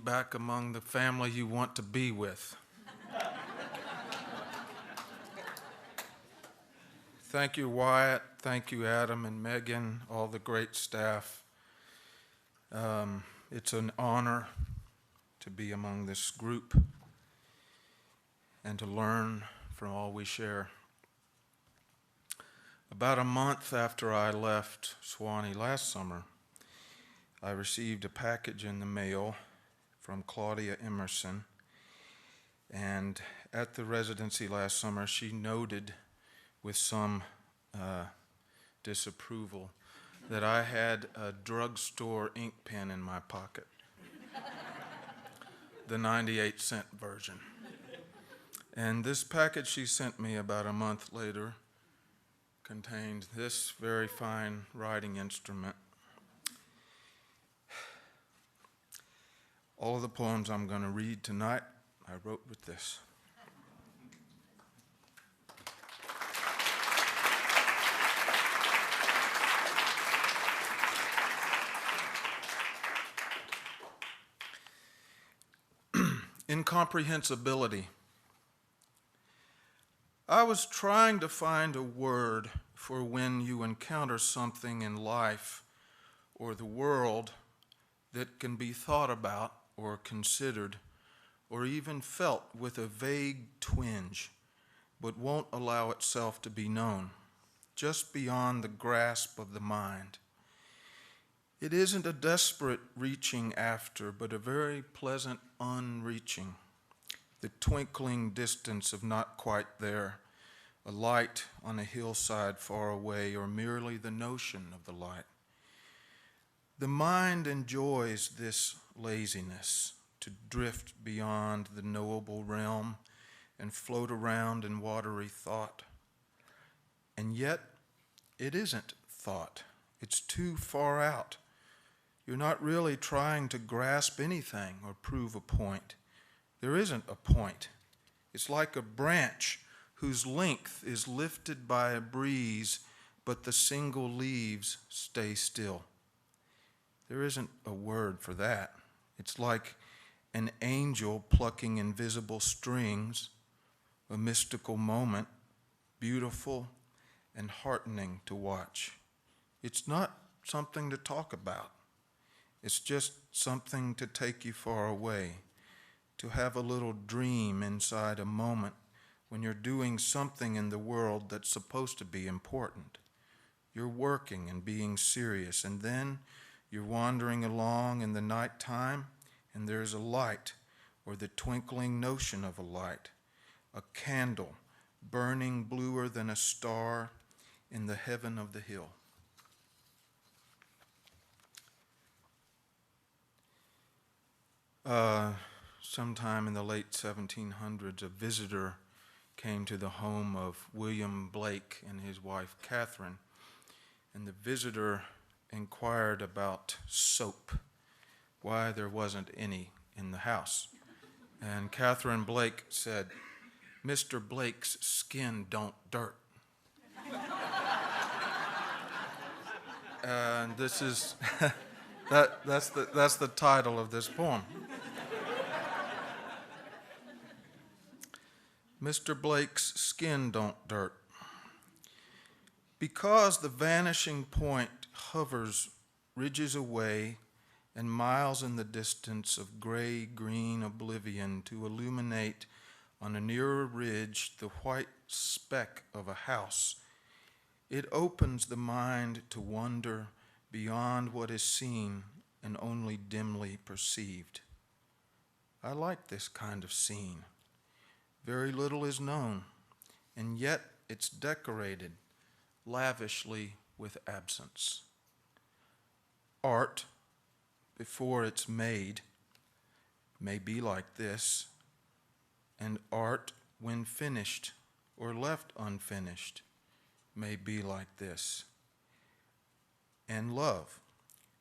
back among the family you want to be with. Thank you, Wyatt. Thank you, Adam and Megan, all the great staff. It's an honor to be among this group and to learn from all we share. About a month after I left Sewanee last summer, I received a package in the mail from Claudia Emerson, and at the residency last summer, she noted with some disapproval that I had a drugstore ink pen in my pocket, the 98-cent version. And this package she sent me about a month later contained this very fine writing instrument. All of the poems I'm going to read tonight, I wrote with this. Incomprehensibility. I was trying to find a word for when you encounter something in life or the world that can be thought about or considered or even felt with a vague twinge, but won't allow itself to be known, just beyond the grasp of the mind. It isn't a desperate reaching after, but a very pleasant unreaching, the twinkling distance of not quite there, a light on a hillside far away, or merely the notion of the light. The mind enjoys this laziness, to drift beyond the knowable realm and float around in watery thought. And yet, it isn't thought. It's too far out. You're not really trying to grasp anything or prove a point. There isn't a point. It's like a branch whose length is lifted by a breeze, but the single leaves stay still. There isn't a word for that. It's like an angel plucking invisible strings, a mystical moment, beautiful and heartening to watch. It's not something to talk about. It's just something to take you far away, to have a little dream inside a moment when you're doing something in the world that's supposed to be important. You're working and being serious, and then you're wandering along in the nighttime, and there's a light, or the twinkling notion of a light, a candle burning bluer than a star in the heaven of the hill. Sometime in the late 1700s, a visitor came to the home of William Blake and his wife Catherine, and the visitor inquired about soap, why there wasn't any in the house. And Catherine Blake said, "Mr. Blake's skin don't dirt." And this is that's the title of this poem. Mr. Blake's skin don't dirt. Because the vanishing point hovers ridges away and miles in the distance of gray-green oblivion to illuminate on a nearer ridge the white speck of a house, it opens the mind to wonder beyond what is seen and only dimly perceived. I like this kind of scene. Very little is known, and yet it's decorated lavishly with absence. Art, before it's made, may be like this, and art, when finished or left unfinished, may be like this. And love,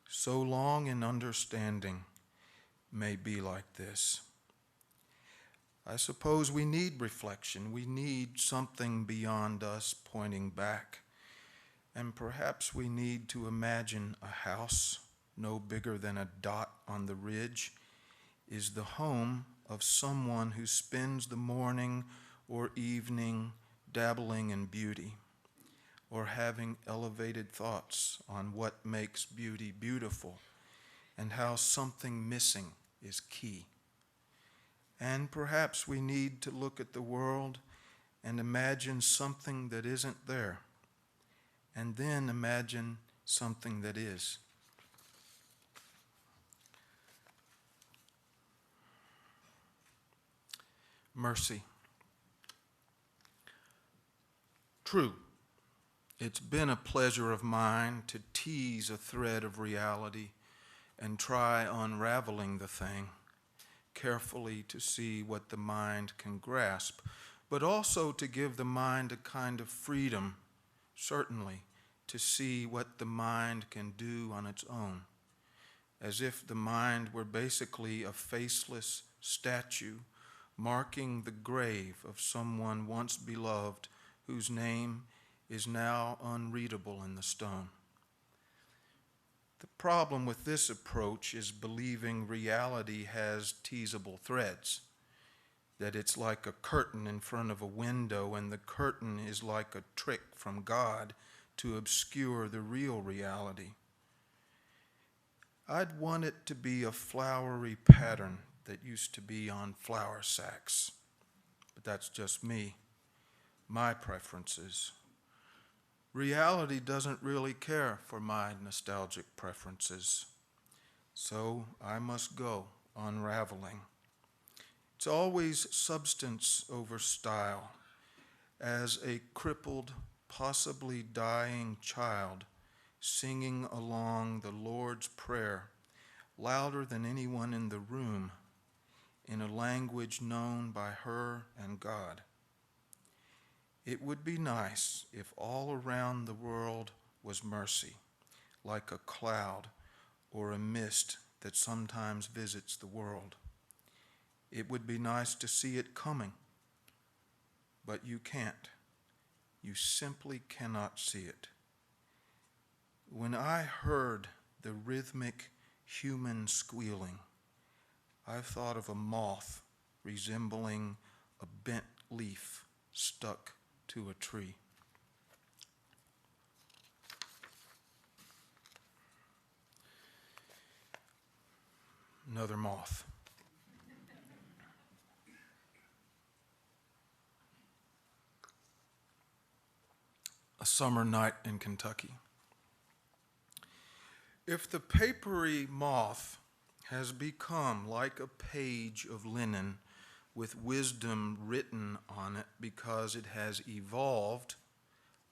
so long in understanding, may be like this. I suppose we need reflection. We need something beyond us pointing back. And perhaps we need to imagine a house no bigger than a dot on the ridge, is the home of someone who spends the morning or evening dabbling in beauty or having elevated thoughts on what makes beauty beautiful and how something missing is key. And perhaps we need to look at the world and imagine something that isn't there, and then imagine something that is. Mercy. True, it's been a pleasure of mine to tease a thread of reality and try unraveling the thing, carefully to see what the mind can grasp, but also to give the mind a kind of freedom, certainly, to see what the mind can do on its own, as if the mind were basically a faceless statue marking the grave of someone once beloved whose name is now unreadable in the stone. The problem with this approach is believing reality has teasable threads, that it's like a curtain in front of a window and the curtain is like a trick from God to obscure the real reality. I'd want it to be a flowery pattern that used to be on flour sacks, but that's just me, my preferences. Reality doesn't really care for my nostalgic preferences, so I must go unraveling. It's always substance over style, as a crippled, possibly dying child singing along the Lord's Prayer, louder than anyone in the room, in a language known by her and God. It would be nice if all around the world was mercy, like a cloud or a mist that sometimes visits the world. It would be nice to see it coming, but you can't. You simply cannot see it. When I heard the rhythmic human squealing, I thought of a moth resembling a bent leaf stuck to a tree. Another moth. A summer night in Kentucky. If the papery moth has become like a page of linen with wisdom written on it because it has evolved,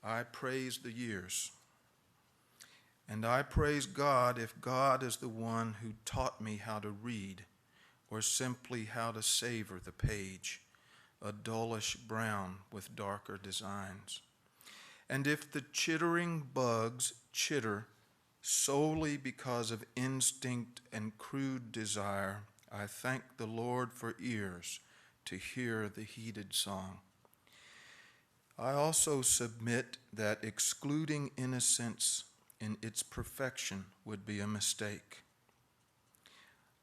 I praise the years. And I praise God if God is the one who taught me how to read, or simply how to savor the page, a dullish brown with darker designs. And if the chittering bugs chitter solely because of instinct and crude desire, I thank the Lord for ears to hear the heeded song. I also submit that excluding innocence in its perfection would be a mistake.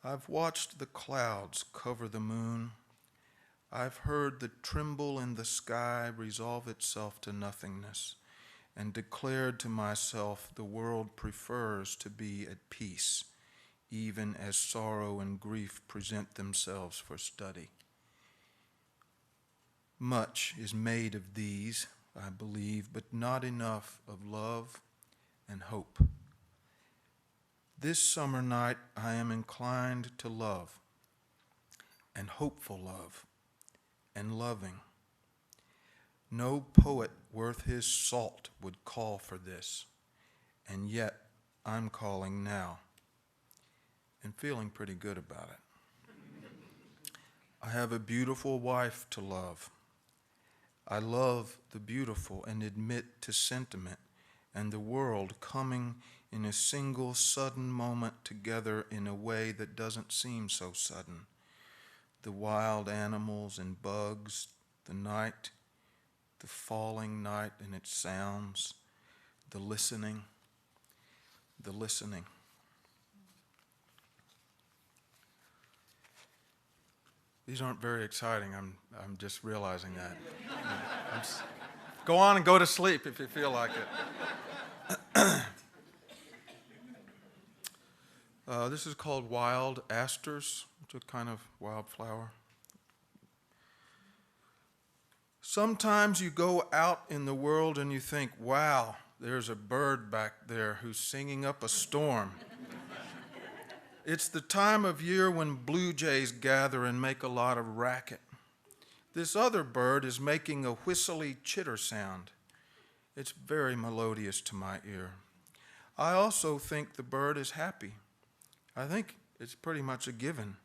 I've watched the clouds cover the moon. I've heard the tremble in the sky resolve itself to nothingness, and declared to myself the world prefers to be at peace, even as sorrow and grief present themselves for study. Much is made of these, I believe, but not enough of love and hope. This summer night I am inclined to love, and hopeful love, and loving. No poet worth his salt would call for this, and yet I'm calling now, and feeling pretty good about it. I have a beautiful wife to love. I love the beautiful and admit to sentiment and the world coming in a single sudden moment together in a way that doesn't seem so sudden. The wild animals and bugs, the night, the falling night and its sounds, the listening. These aren't very exciting. I'm just realizing that. Go on and go to sleep if you feel like it. This is called wild asters. It's a kind of wildflower. Sometimes you go out in the world and you think, wow, there's a bird back there who's singing up a storm. It's the time of year when blue jays gather and make a lot of racket. This other bird is making a whistly chitter sound. It's very melodious to my ear. I also think the bird is happy. I think it's pretty much a given.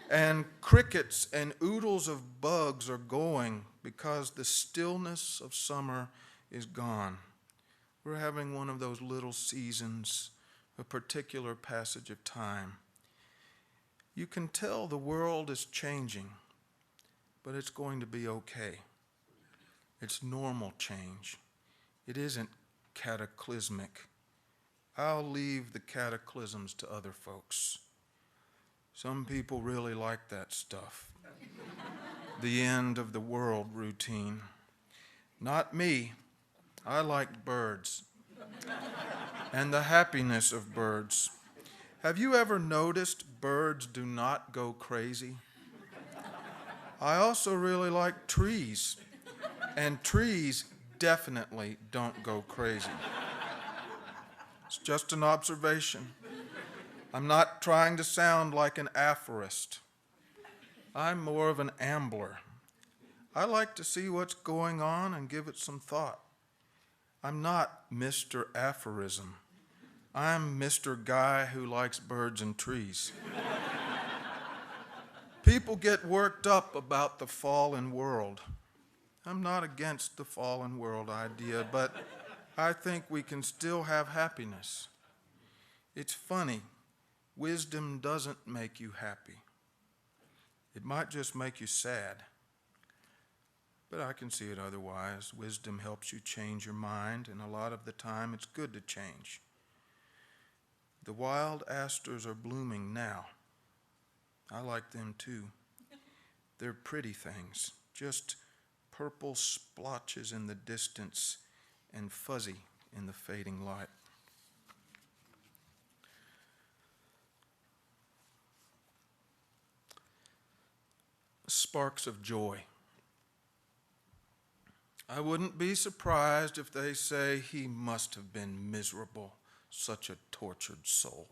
And crickets and oodles of bugs are going because the stillness of summer is gone. We're having one of those little seasons, a particular passage of time. You can tell the world is changing, but it's going to be okay. It's normal change. It isn't cataclysmic. I'll leave the cataclysms to other folks. Some people really like that stuff. The end of the world routine. Not me. I like birds and the happiness of birds. Have you ever noticed birds do not go crazy? I also really like trees, and trees definitely don't go crazy. It's just an observation. I'm not trying to sound like an aphorist. I'm more of an ambler. I like to see what's going on and give it some thought. I'm not Mr. Aphorism. I'm Mr. Guy who likes birds and trees. People get worked up about the fallen world. I'm not against the fallen world idea, but I think we can still have happiness. It's funny. Wisdom doesn't make you happy. It might just make you sad. But I can see it otherwise. Wisdom helps you change your mind, and a lot of the time it's good to change. The wild asters are blooming now. I like them too. They're pretty things, just purple splotches in the distance and fuzzy in the fading light. Sparks of joy. I wouldn't be surprised if they say he must have been miserable, such a tortured soul.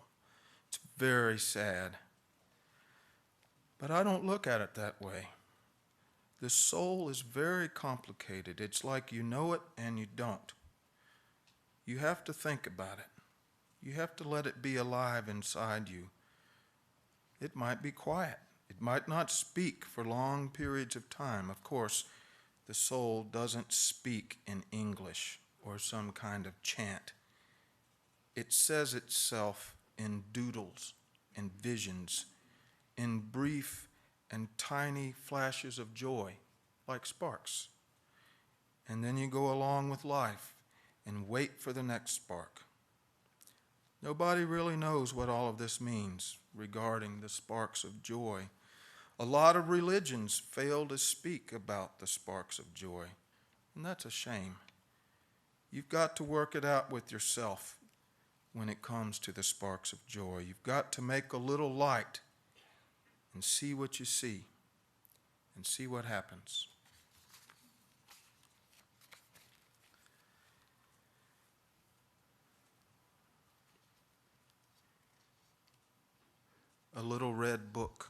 It's very sad. But I don't look at it that way. The soul is very complicated. It's like you know it and you don't. You have to think about it. You have to let it be alive inside you. It might be quiet. It might not speak for long periods of time. Of course, the soul doesn't speak in English or some kind of chant. It says itself in doodles and visions, in brief and tiny flashes of joy, like sparks. And then you go along with life and wait for the next spark. Nobody really knows what all of this means regarding the sparks of joy. A lot of religions fail to speak about the sparks of joy, and that's a shame. You've got to work it out with yourself when it comes to the sparks of joy. You've got to make a little light and see what you see and see what happens. A little red book.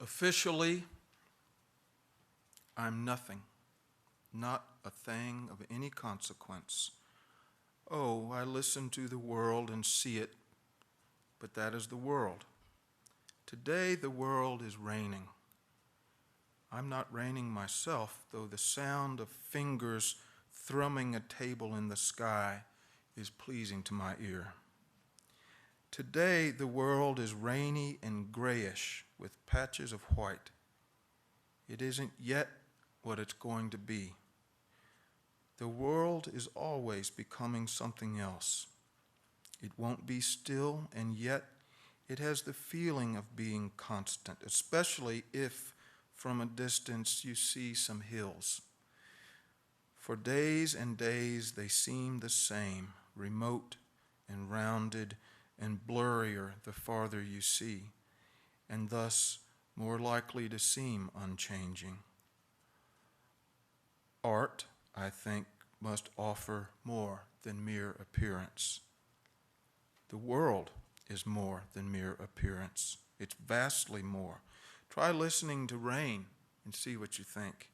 Officially, I'm nothing, not a thing of any consequence. Oh, I listen to the world and see it, but that is the world. Today the world is raining. I'm not raining myself, though the sound of fingers thrumming a table in the sky is pleasing to my ear. Today the world is rainy and grayish with patches of white. It isn't yet what it's going to be. The world is always becoming something else. It won't be still, and yet It has the feeling of being constant, especially if from a distance you see some hills. For days and days they seem the same, remote and rounded and blurrier the farther you see, and thus more likely to seem unchanging. Art, I think, must offer more than mere appearance. The world is more than mere appearance. It's vastly more. Try listening to rain and see what you think.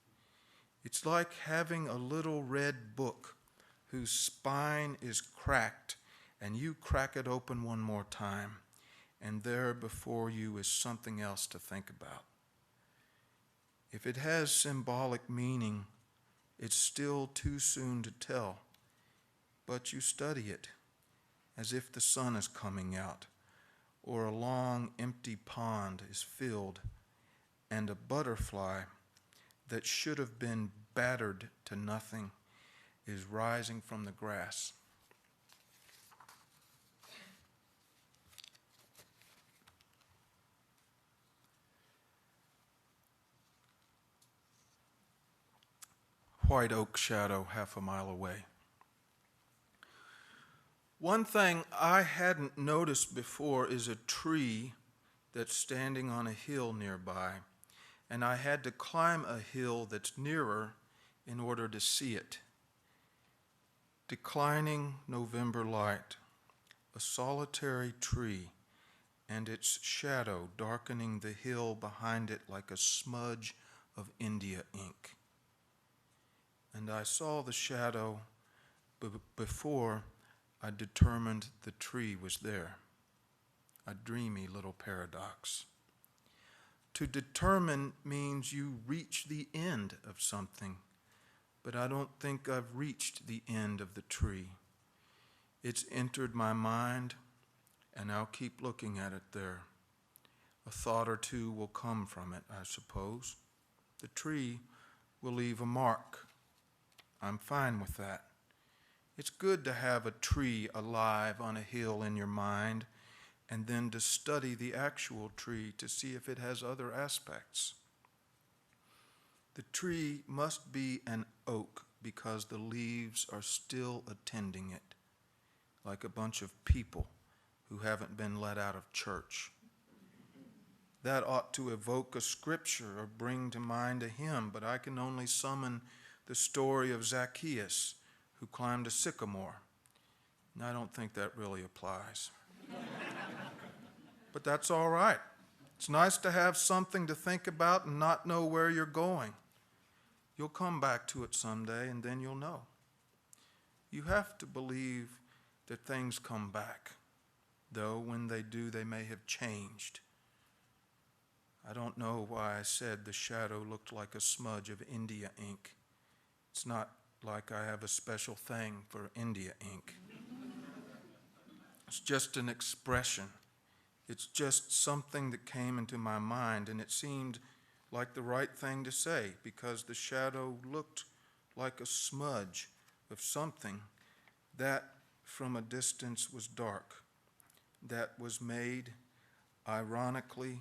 It's like having a little red book whose spine is cracked, and you crack it open one more time, and there before you is something else to think about. If it has symbolic meaning, it's still too soon to tell, but you study it as if the sun is coming out, or a long empty pond is filled, and a butterfly that should have been battered to nothing is rising from the grass. White oak shadow half a mile away. One thing I hadn't noticed before is a tree that's standing on a hill nearby, and I had to climb a hill that's nearer in order to see it. Declining November light, a solitary tree, and its shadow darkening the hill behind it like a smudge of India ink. And I saw the shadow before I determined the tree was there. A dreamy little paradox. To determine means you reach the end of something, but I don't think I've reached the end of the tree. It's entered my mind, and I'll keep looking at it there. A thought or two will come from it, I suppose. The tree will leave a mark. I'm fine with that. It's good to have a tree alive on a hill in your mind, and then to study the actual tree to see if it has other aspects. The tree must be an oak because the leaves are still attending it, like a bunch of people who haven't been let out of church. That ought to evoke a scripture or bring to mind a hymn, but I can only summon the story of Zacchaeus who climbed a sycamore. And I don't think that really applies. But that's all right. It's nice to have something to think about and not know where you're going. You'll come back to it someday, and then you'll know. You have to believe that things come back, though when they do, they may have changed. I don't know why I said the shadow looked like a smudge of India ink. It's not like I have a special thing for India ink. It's just an expression. It's just something that came into my mind, and it seemed like the right thing to say because the shadow looked like a smudge of something that from a distance was dark, that was made ironically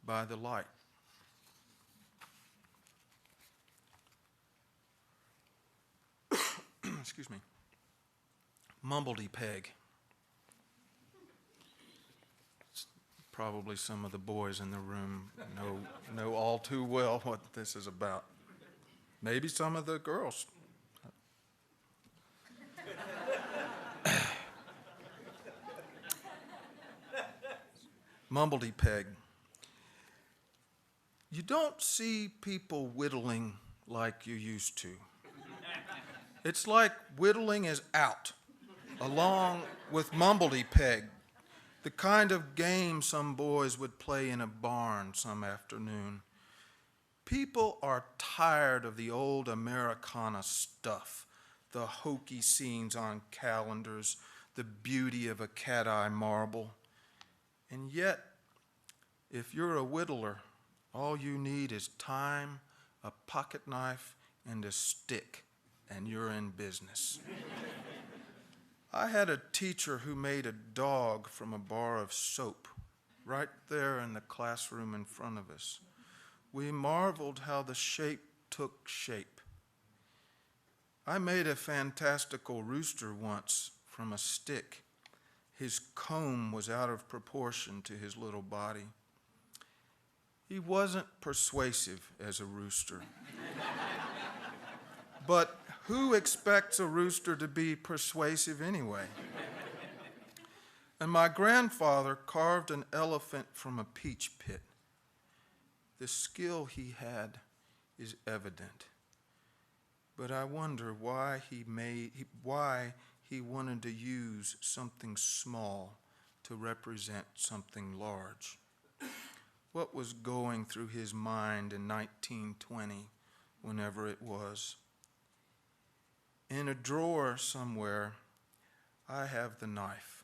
by the light. Excuse me. Mumbledy peg. Probably some of the boys in the room know all too well what this is about. Maybe some of the girls. Mumbledy peg. You don't see people whittling like you used to. It's like whittling is out, along with mumbledy peg, the kind of game some boys would play in a barn some afternoon. People are tired of the old Americana stuff, the hokey scenes on calendars, the beauty of a cat-eye marble. And yet, if you're a whittler, all you need is time, a pocket knife, and a stick, and you're in business. I had a teacher who made a dog from a bar of soap. right there in the classroom in front of us. We marveled how the shape took shape. I made a fantastical rooster once from a stick. His comb was out of proportion to his little body. He wasn't persuasive as a rooster. But who expects a rooster to be persuasive anyway? And my grandfather carved an elephant from a peach pit. The skill he had is evident. But I wonder why he wanted to use something small to represent something large. What was going through his mind in 1920, whenever it was? In a drawer somewhere, I have the knife.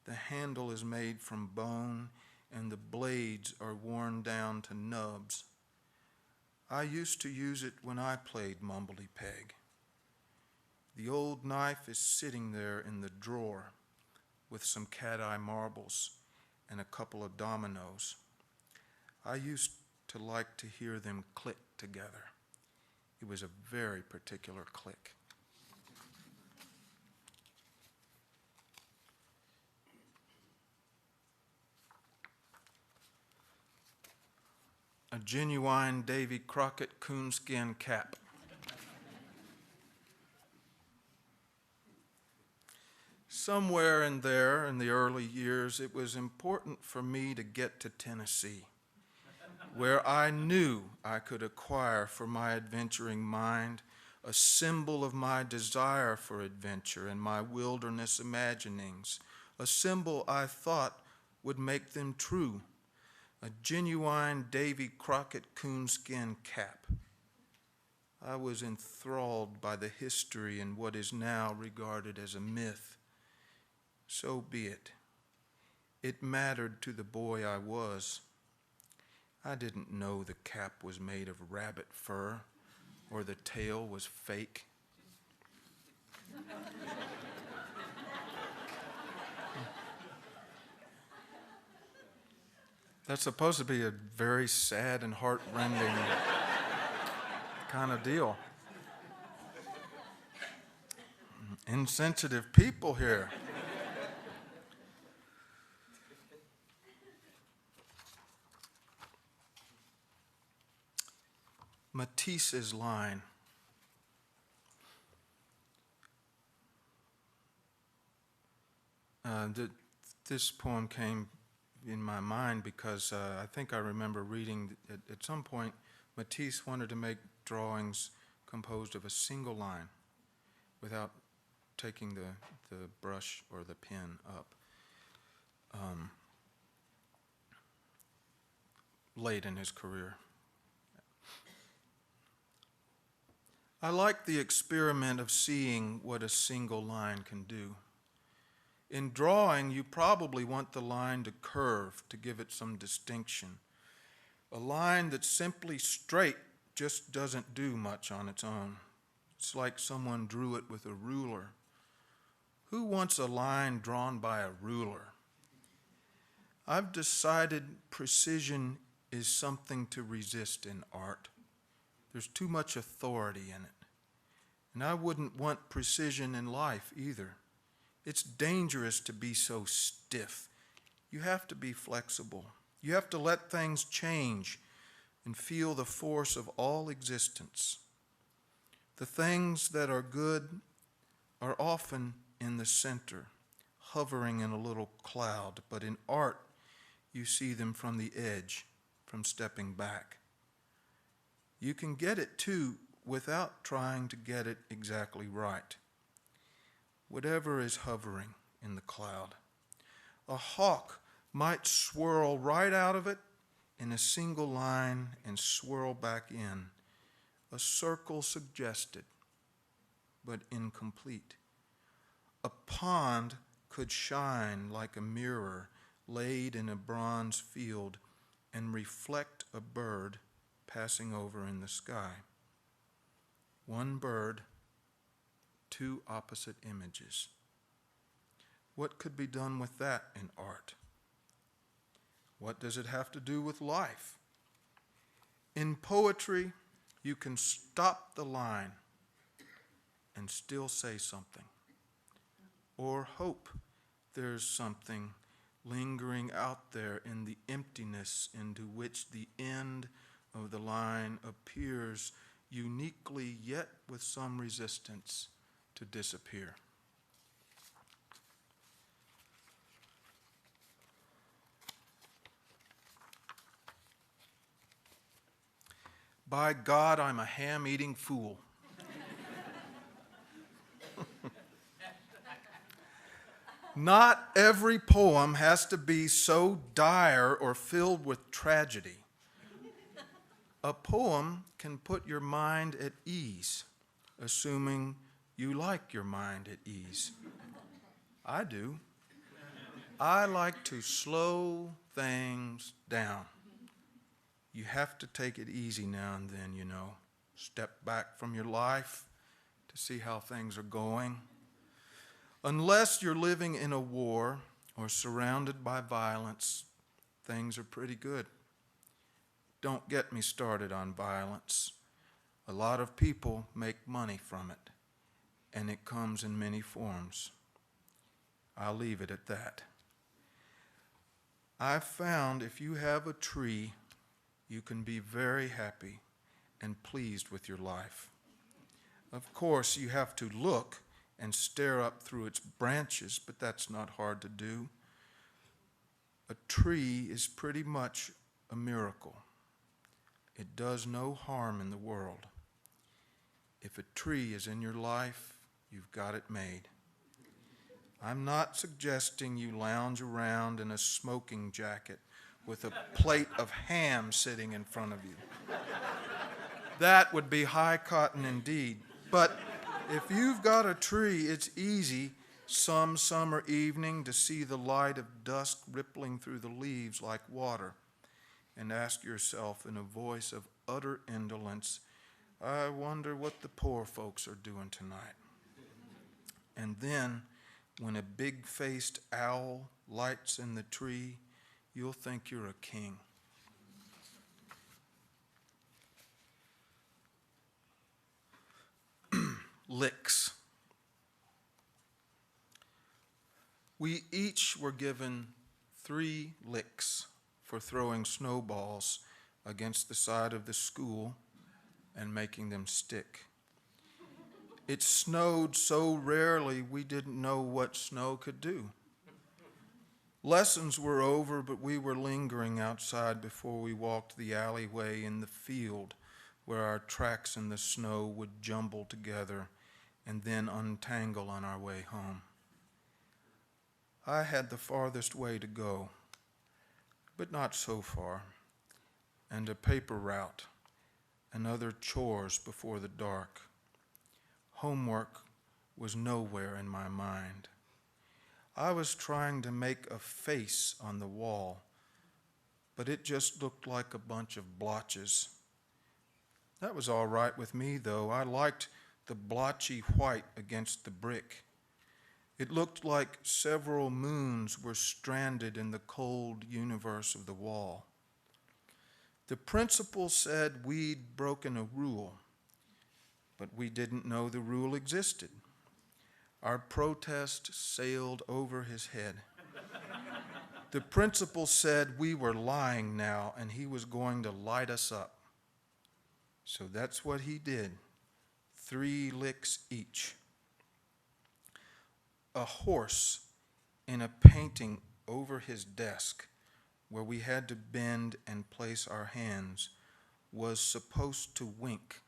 The handle is made from bone, and the blades are worn down to nubs. I used to use it when I played Mumbley Peg. The old knife is sitting there in the drawer with some cat-eye marbles and a couple of dominoes. I used to like to hear them click together. It was a very particular click. A genuine Davy Crockett coonskin cap. Somewhere in there, in the early years, it was important for me to get to Tennessee, where I knew I could acquire for my adventuring mind a symbol of my desire for adventure and my wilderness imaginings, a symbol I thought would make them true, a genuine Davy Crockett coonskin cap. I was enthralled by the history and what is now regarded as a myth. So be it. It mattered to the boy I was. I didn't know the cap was made of rabbit fur or the tail was fake. That's supposed to be a very sad and heart-rending kind of deal. Insensitive people here. Matisse's line. This poem came in my mind because I think I remember reading that at some point Matisse wanted to make drawings composed of a single line without taking the brush or the pen up. Late in his career. I like the experiment of seeing what a single line can do. In drawing, you probably want the line to curve to give it some distinction. A line that's simply straight just doesn't do much on its own. It's like someone drew it with a ruler. Who wants a line drawn by a ruler? I've decided precision is something to resist in art. There's too much authority in it. And I wouldn't want precision in life either. It's dangerous to be so stiff. You have to be flexible. You have to let things change and feel the force of all existence. The things that are good are often in the center, hovering in a little cloud, but in art, you see them from the edge, from stepping back. You can get it too without trying to get it exactly right. Whatever is hovering in the cloud. A hawk might swirl right out of it in a single line and swirl back in. A circle suggested, but incomplete. A pond could shine like a mirror laid in a bronze field and reflect a bird passing over in the sky. One bird, two opposite images. What could be done with that in art? What does it have to do with life? In poetry, you can stop the line and still say something, or hope there's something lingering out there in the emptiness into which the end of the line appears uniquely, yet with some resistance, to disappear. By God, I'm a ham-eating fool. Not every poem has to be so dire or filled with tragedy. A poem can put your mind at ease, assuming you like your mind at ease. I do. I like to slow things down. You have to take it easy now and then, you know. Step back from your life to see how things are going. Unless you're living in a war or surrounded by violence, things are pretty good. Don't get me started on violence. A lot of people make money from it, and it comes in many forms. I'll leave it at that. I've found if you have a tree, you can be very happy and pleased with your life. Of course, you have to look and stare up through its branches, but that's not hard to do. A tree is pretty much a miracle. It does no harm in the world. If a tree is in your life, you've got it made. I'm not suggesting you lounge around in a smoking jacket with a plate of ham sitting in front of you. That would be high cotton indeed. But if you've got a tree, it's easy some summer evening to see the light of dusk rippling through the leaves like water and ask yourself in a voice of utter indolence, I wonder what the poor folks are doing tonight. And then, when a big-faced owl lights in the tree, you'll think you're a king. Licks. We each were given 3 licks for throwing snowballs against the side of the school and making them stick. It snowed so rarely we didn't know what snow could do. Lessons were over, but we were lingering outside before we walked the alleyway in the field where our tracks in the snow would jumble together and then untangle on our way home. I had the farthest way to go, but not so far, and a paper route and other chores before the dark. Homework was nowhere in my mind. I was trying to make a face on the wall, but it just looked like a bunch of blotches. That was all right with me, though. I liked the blotchy white against the brick. It looked like several moons were stranded in the cold universe of the wall. The principal said we'd broken a rule, but we didn't know the rule existed. Our protest sailed over his head. The principal said we were lying now and he was going to light us up. So that's what he did. 3 licks each. A horse in a painting over his desk where we had to bend and place our hands was supposed to wink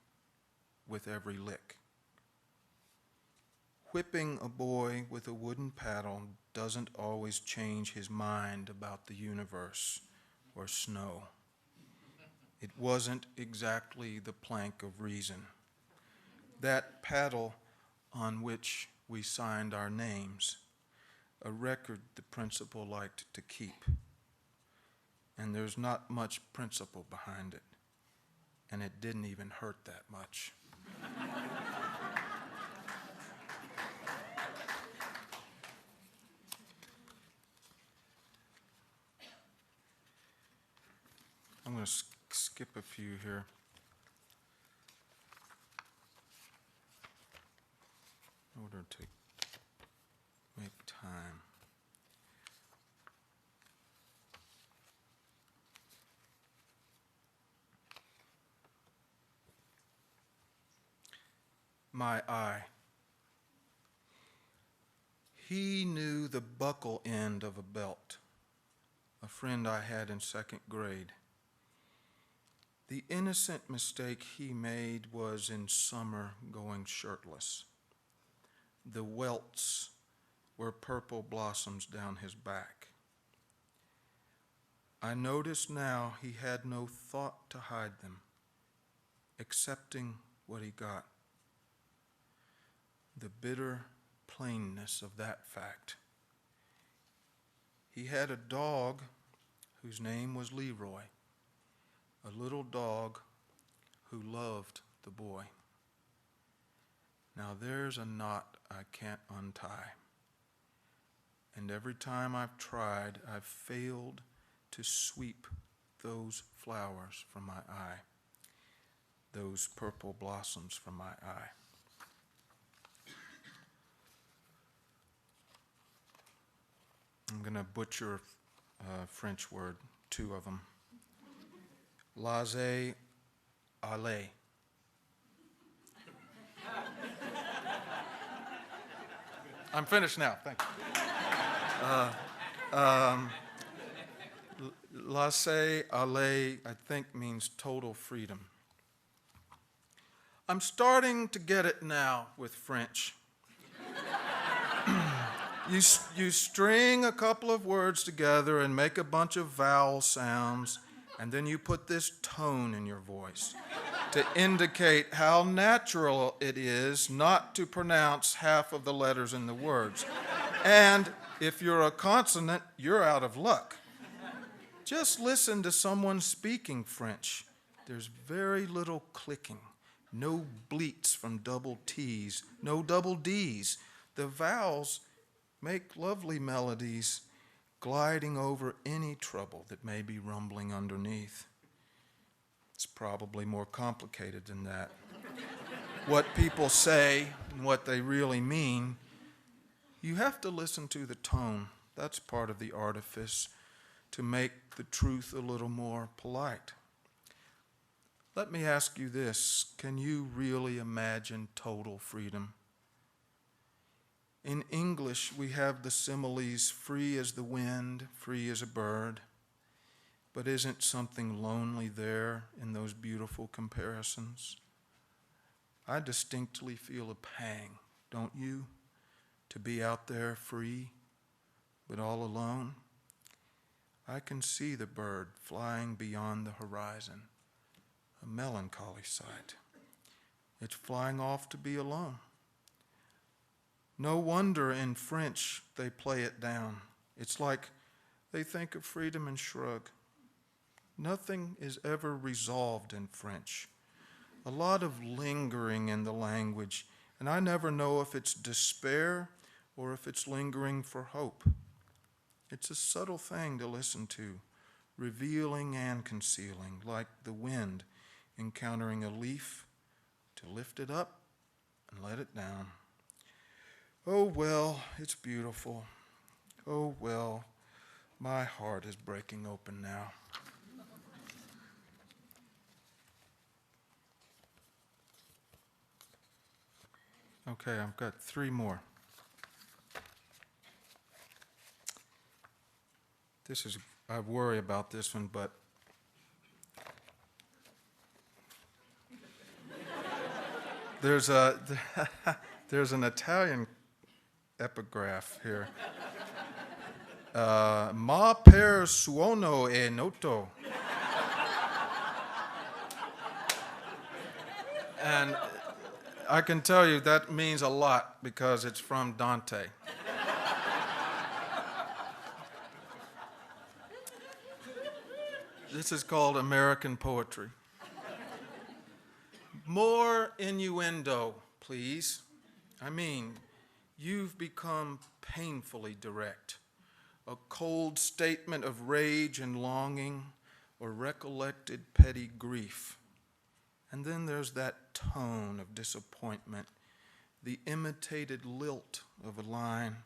with every lick. Whipping a boy with a wooden paddle doesn't always change his mind about the universe or snow. It wasn't exactly the plank of reason. That paddle on which we signed our names, a record the principal liked to keep. And there's not much principle behind it, and it didn't even hurt that much. I'm going to skip a few here. In order to make time. My eye. He knew the buckle end of a belt, a friend I had in second grade. The innocent mistake he made was in summer going shirtless. The welts were purple blossoms down his back. I noticed now he had no thought to hide them, accepting what he got. The bitter plainness of that fact. He had a dog whose name was Leroy, a little dog who loved the boy. Now there's a knot I can't untie. And every time I've tried, I've failed to sweep those flowers from my eye, those purple blossoms from my eye. I'm going to butcher a French word, two of them. Laissez aller. I'm finished now, thank you. Laissez aller, I think, means total freedom. I'm starting to get it now with French. You string a couple of words together and make a bunch of vowel sounds, and then you put this tone in your voice to indicate how natural it is not to pronounce half of the letters in the words. And if you're a consonant, you're out of luck. Just listen to someone speaking French. There's very little clicking, no bleats from double T's, no double D's. The vowels make lovely melodies gliding over any trouble that may be rumbling underneath. It's probably more complicated than that. What people say and what they really mean, you have to listen to the tone. That's part of the artifice to make the truth a little more polite. Let me ask you this. Can you really imagine total freedom? In English, we have the similes free as the wind, free as a bird. But isn't something lonely there in those beautiful comparisons? I distinctly feel a pang, don't you, to be out there free, but all alone? I can see the bird flying beyond the horizon, a melancholy sight. It's flying off to be alone. No wonder in French they play it down. It's like they think of freedom and shrug. Nothing is ever resolved in French. A lot of lingering in the language, and I never know if it's despair or if it's lingering for hope. It's a subtle thing to listen to, revealing and concealing, like the wind encountering a leaf, to lift it up and let it down. Oh, well, it's beautiful. Oh, well, my heart is breaking open now. Okay, I've got three more. I worry about this one, but there's an Italian epigraph here. Ma per suono e noto. And I can tell you that means a lot because it's from Dante. This is called American poetry. More innuendo, please. I mean, you've become painfully direct. A cold statement of rage and longing, or recollected petty grief. And then there's that tone of disappointment, the imitated lilt of a line.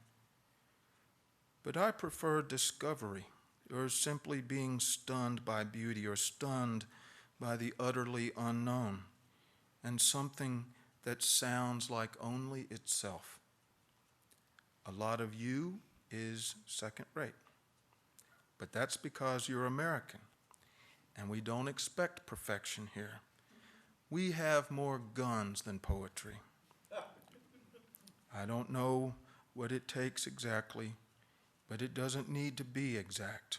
But I prefer discovery, or simply being stunned by beauty, or stunned by the utterly unknown, and something that sounds like only itself. A lot of you is second rate, but that's because you're American, and we don't expect perfection here. We have more guns than poetry. I don't know what it takes exactly, but it doesn't need to be exact.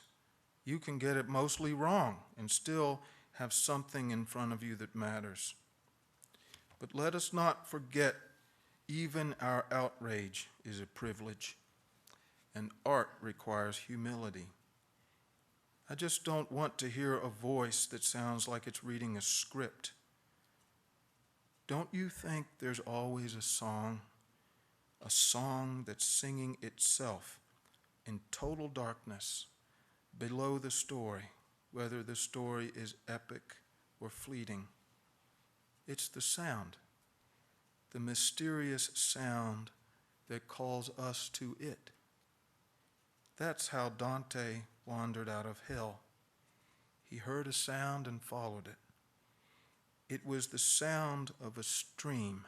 You can get it mostly wrong and still have something in front of you that matters. But let us not forget, even our outrage is a privilege, and art requires humility. I just don't want to hear a voice that sounds like it's reading a script. Don't you think there's always a song that's singing itself in total darkness below the story, whether the story is epic or fleeting? It's the sound, the mysterious sound that calls us to it. That's how Dante wandered out of hell. He heard a sound and followed it. It was the sound of a stream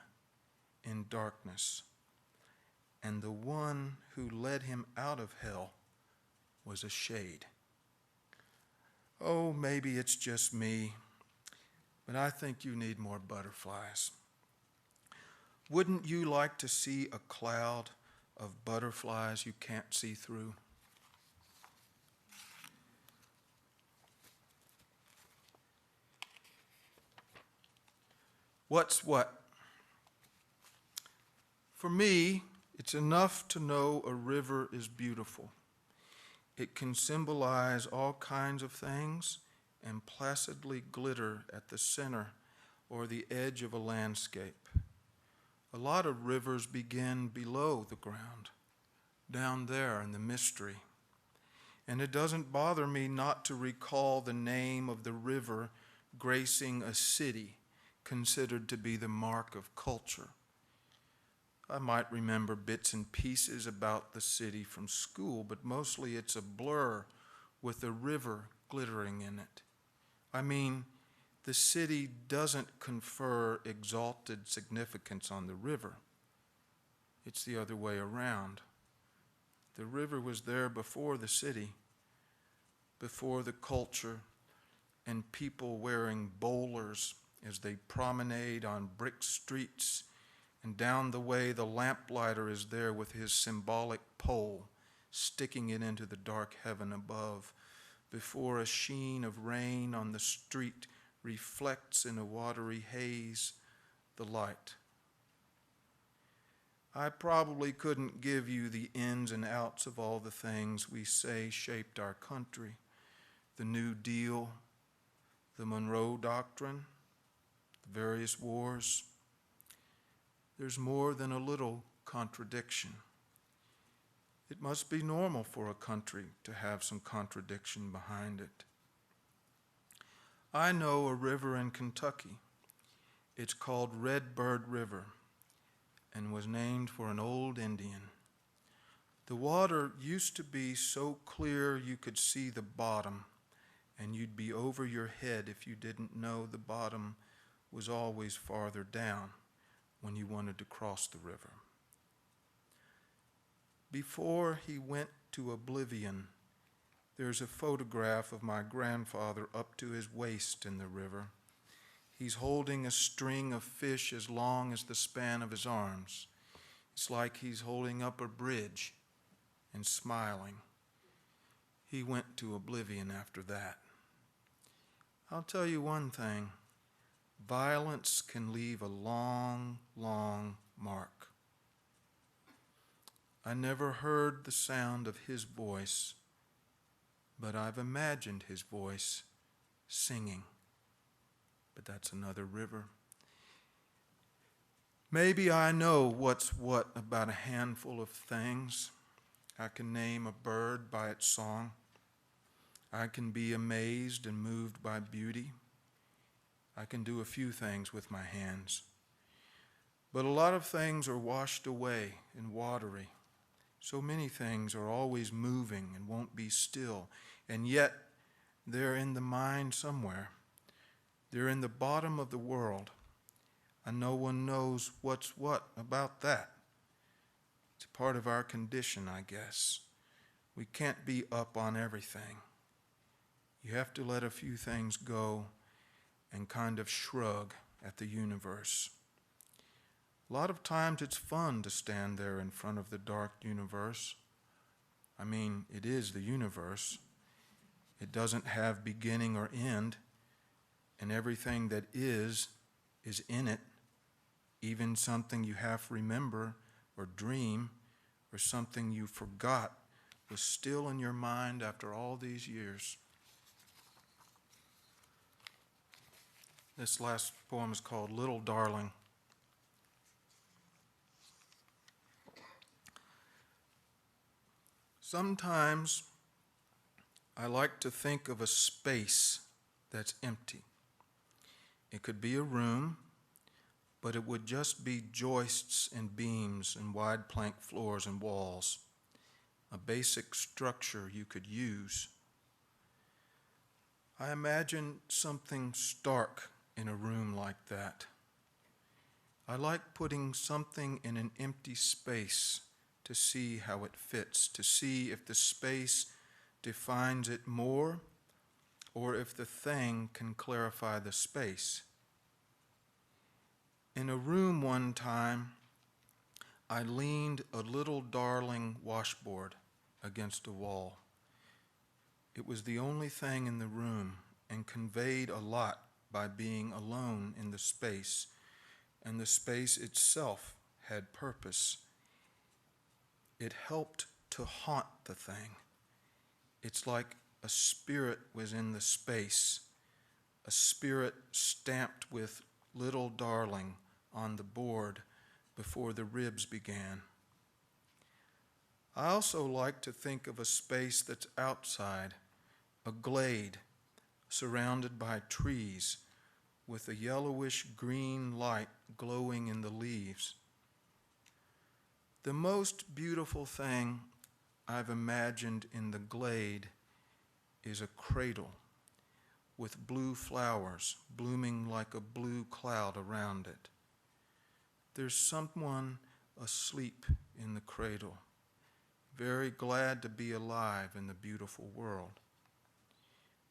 in darkness, and the one who led him out of hell was a shade. Oh, maybe it's just me, but I think you need more butterflies. Wouldn't you like to see a cloud of butterflies you can't see through? What's what? For me, it's enough to know a river is beautiful. It can symbolize all kinds of things and placidly glitter at the center or the edge of a landscape. A lot of rivers begin below the ground, down there in the mystery. And it doesn't bother me not to recall the name of the river gracing a city considered to be the mark of culture. I might remember bits and pieces about the city from school, but mostly it's a blur with a river glittering in it. I mean, the city doesn't confer exalted significance on the river. It's the other way around. The river was there before the city, before the culture, and people wearing bowlers as they promenade on brick streets, and down the way the lamplighter is there with his symbolic pole, sticking it into the dark heaven above, before a sheen of rain on the street reflects in a watery haze the light. I probably couldn't give you the ins and outs of all the things we say shaped our country: the New Deal, the Monroe Doctrine, the various wars. There's more than a little contradiction. It must be normal for a country to have some contradiction behind it. I know a river in Kentucky. It's called Red Bird River and was named for an old Indian. The water used to be so clear you could see the bottom, and you'd be over your head if you didn't know the bottom was always farther down when you wanted to cross the river. Before he went to oblivion, there's a photograph of my grandfather up to his waist in the river. He's holding a string of fish as long as the span of his arms. It's like he's holding up a bridge and smiling. He went to oblivion after that. I'll tell you one thing. Violence can leave a long, long mark. I never heard the sound of his voice, but I've imagined his voice singing. But that's another river. Maybe I know what's what about a handful of things. I can name a bird by its song. I can be amazed and moved by beauty. I can do a few things with my hands. But a lot of things are washed away and watery. So many things are always moving and won't be still. And yet, they're in the mind somewhere. They're in the bottom of the world. And no one knows what's what about that. It's part of our condition, I guess. We can't be up on everything. You have to let a few things go and kind of shrug at the universe. A lot of times it's fun to stand there in front of the dark universe. I mean, it is the universe. It doesn't have beginning or end, and everything that is in it, even something you half remember or dream or something you forgot was still in your mind after all these years. This last poem is called Little Darling. Sometimes I like to think of a space that's empty. It could be a room, but it would just be joists and beams and wide plank floors and walls, a basic structure you could use. I imagine something stark in a room like that. I like putting something in an empty space to see how it fits, to see if the space defines it more or if the thing can clarify the space. In a room one time, I leaned a little darling washboard against a wall. It was the only thing in the room and conveyed a lot by being alone in the space, and the space itself had purpose. It helped to haunt the thing. It's like a spirit was in the space, a spirit stamped with little darling on the board before the ribs began. I also like to think of a space that's outside, a glade surrounded by trees with a yellowish green light glowing in the leaves. The most beautiful thing I've imagined in the glade is a cradle with blue flowers blooming like a blue cloud around it. There's someone asleep in the cradle, very glad to be alive in the beautiful world.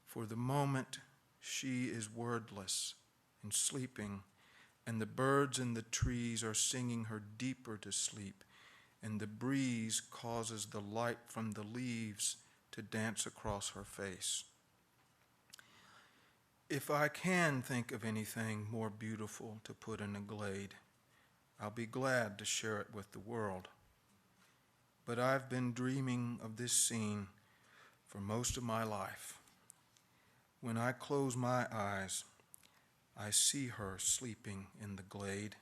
For the moment, she is wordless and sleeping, and the birds in the trees are singing her deeper to sleep, and the breeze causes the light from the leaves to dance across her face. If I can think of anything more beautiful to put in a glade, I'll be glad to share it with the world. But I've been dreaming of this scene for most of my life. When I close my eyes, I see her sleeping in the glade.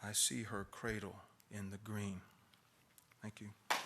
I see her cradle in the green. Thank you.